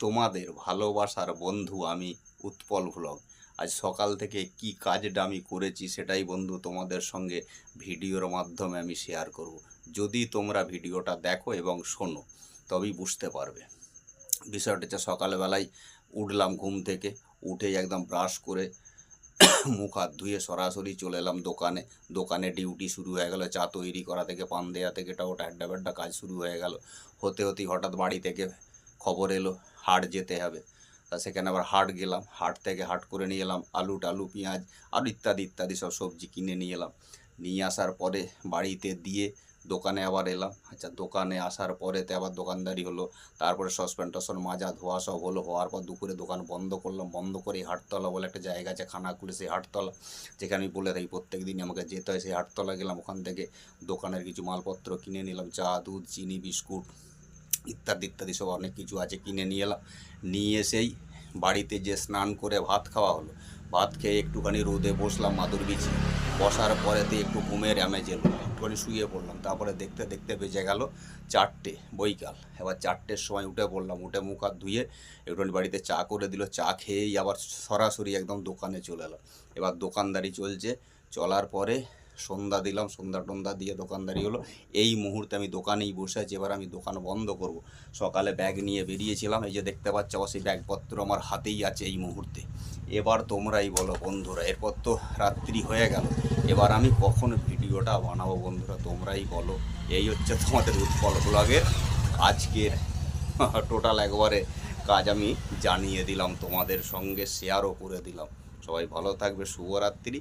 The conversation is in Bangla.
তোমাদের ভালোবাসার বন্ধু আমি উৎপল ভ্লগ। আজ সকাল থেকে কি কাজটা আমি করেছি সেটাই বন্ধু তোমাদের সঙ্গে ভিডিওর মাধ্যমে আমি শেয়ার করব। যদি তোমরা ভিডিওটা দেখো এবং শোনো তবেই বুঝতে পারবে। বিষয়টা হচ্ছে সকালবেলায় উঠলাম ঘুম থেকে, উঠেই একদম ব্রাশ করে মুখ হাত ধুয়ে সরাসরি চলে এলাম দোকানে। দোকানে ডিউটি শুরু হয়ে গেল, চা তৈরি করা থেকে পান দেওয়া থেকে এটা ওটা আড্ডা বাড্ডা কাজ শুরু হয়ে গেল। হতে হতেই হঠাৎ বাড়ি থেকে খবর এলো হাট যেতে হবে। তা সেখানে আবার হাট গেলাম, হাট থেকে হাট করে নিয়ে এলাম আলু টালু পেঁয়াজ আর ইত্যাদি ইত্যাদি সব সবজি কিনে নিয়ে এলাম। নিয়ে আসার পরে বাড়িতে দিয়ে দোকানে আবার এলাম। আচ্ছা, দোকানে আসার পরেতে আবার দোকানদারি হলো, তারপরে সসপ্যান টসপ্যান মাজা ধোয়া সব হলো। হওয়ার পর দুপুরে দোকান বন্ধ করলাম। বন্ধ করে হাটতলা বলে একটা জায়গা আছে খানাকুলে, সেই হাটতলা যেখানে আমি বলে থাকি প্রত্যেক দিনই আমাকে যেতে হয়, সেই হাটতলা গেলাম। ওখান থেকে দোকানের কিছু মালপত্র কিনে নিলাম, চা দুধ চিনি বিস্কুট ইত্যাদি ইত্যাদি সব অনেক কিছু আছে কিনে নিয়ে এলাম। নিয়ে এসেই বাড়িতে যে স্নান করে ভাত খাওয়া হলো, ভাত খেয়ে একটুখানি রোদে বসলাম মাদুর বিছিয়ে। বসার পরেতে একটু ঘুমের অ্যামেজ এলো, একটুখানি শুয়ে পড়লাম। তারপরে দেখতে দেখতে বেজে গেল 4টে বৈকাল। এবার 4টের সময় উঠে পড়লাম, উঠে মুখ হাত ধুয়ে একটুখানি বাড়িতে চা করে দিল। চা খেয়েই আবার সরাসরি একদম দোকানে চলে এলাম। এবার দোকানদারি চলছে, চলার পরে সন্ধ্যা দিলাম, সন্ধ্যা টন্ধ্যা দিয়ে দোকানদারি হলো। এই মুহূর্তে আমি দোকানেই বসে আছি, এবার আমি দোকান বন্ধ করব। সকালে ব্যাগ নিয়ে বেরিয়েছিলাম, এই যে দেখতে পাচ্ছ আবার সেই ব্যাগপত্র আমার হাতেই আছে এই মুহূর্তে। এবার তোমরাই বলো বন্ধুরা, এরপর তো রাত্রি হয়ে গেল, এবার আমি কখন ভিডিওটা বানাবো বন্ধুরা তোমরাই বলো। এই হচ্ছে তোমাদের উৎপল ব্লগের আজকের টোটাল একবারে কাজ আমি জানিয়ে দিলাম, তোমাদের সঙ্গে শেয়ারও করে দিলাম। সবাই ভালো থাকবে, শুভরাত্রি।